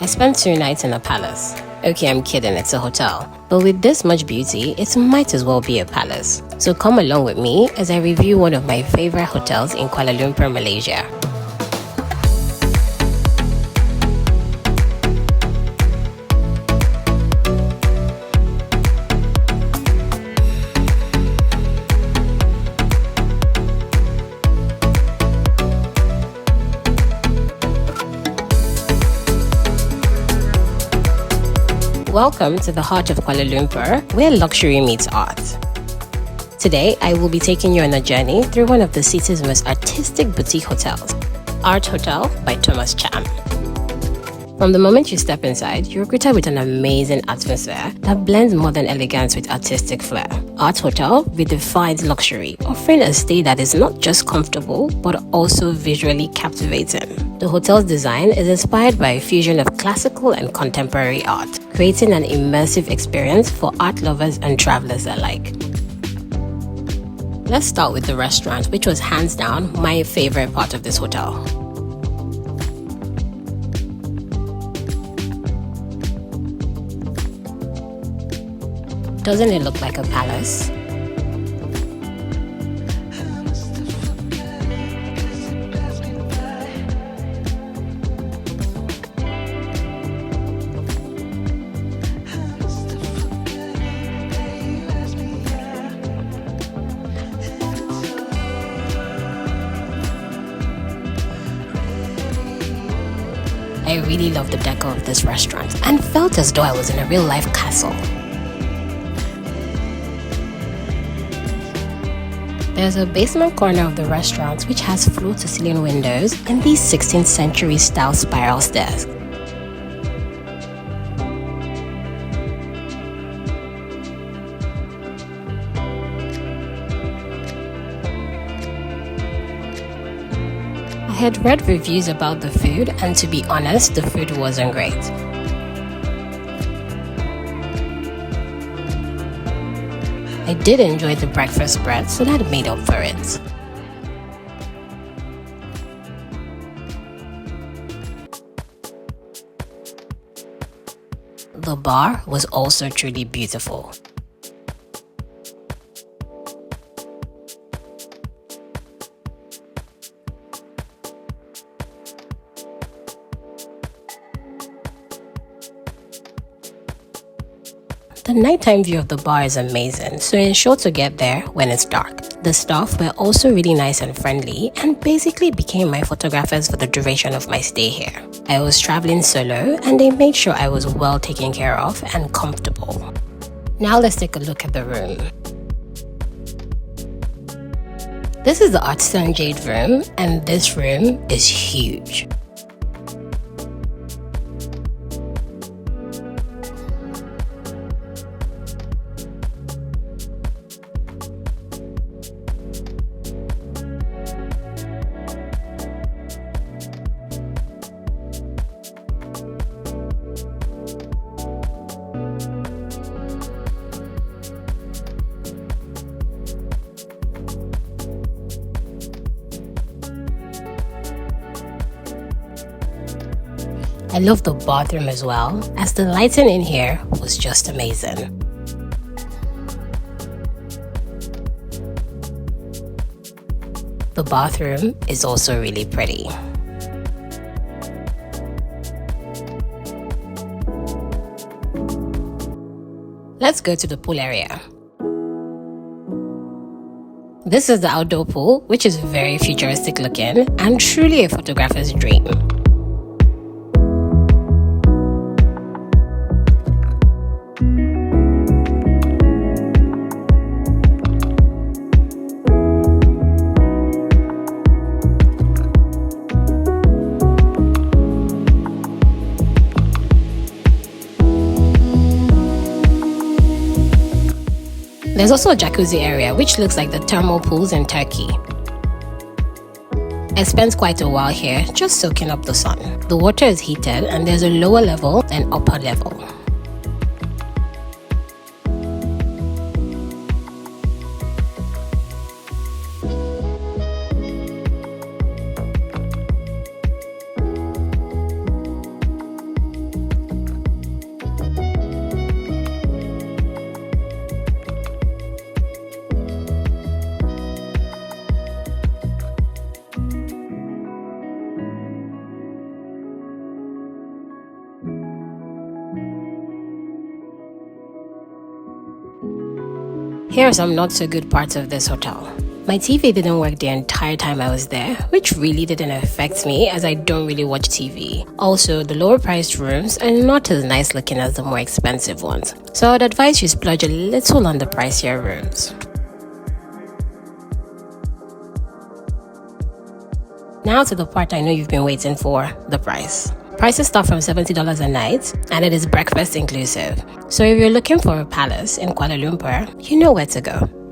I spent 2 nights in a palace. Okay, I'm kidding, it's a hotel. But with this much beauty, it might as well be a palace. So come along with me as I review one of my favorite hotels in Kuala Lumpur, Malaysia. Welcome to the heart of Kuala Lumpur, where luxury meets art. Today, I will be taking you on a journey through one of the city's most artistic boutique hotels, Arte Hotel by Thomas Cham. From the moment you step inside, you're greeted with an amazing atmosphere that blends modern elegance with artistic flair. Arte Hotel redefines luxury, offering a stay that is not just comfortable, but also visually captivating. The hotel's design is inspired by a fusion of classical and contemporary art, creating an immersive experience for art lovers and travelers alike. Let's start with the restaurant, which was hands down my favorite part of this hotel. Doesn't it look like a palace? I really loved the decor of this restaurant and felt as though I was in a real-life castle. There's a basement corner of the restaurant which has floor-to-ceiling windows and these 16th century style spiral stairs. I had read reviews about the food, and to be honest, the food wasn't great. I did enjoy the breakfast spread, so that made up for it. The bar was also truly beautiful. The nighttime view of the bar is amazing, so ensure to get there when it's dark. The staff were also really nice and friendly and basically became my photographers for the duration of my stay here. I was traveling solo and they made sure I was well taken care of and comfortable. Now let's take a look at the room. This is the Artisan Jade room, and this room is huge. I love the bathroom as well, as the lighting in here was just amazing. The bathroom is also really pretty. Let's go to the pool area. This is the outdoor pool, which is very futuristic looking and truly a photographer's dream. There's also a jacuzzi area, which looks like the thermal pools in Turkey. I spent quite a while here just soaking up the sun. The water is heated and there's a lower level and upper level. Here are some not so good parts of this hotel. My TV didn't work the entire time I was there, which really didn't affect me as I don't really watch TV. Also, the lower priced rooms are not as nice looking as the more expensive ones, so I would advise you splurge a little on the pricier rooms. Now to the part I know you've been waiting for, the price. Prices start from $70 a night, and it is breakfast inclusive. So if you're looking for a palace in Kuala Lumpur, you know where to go.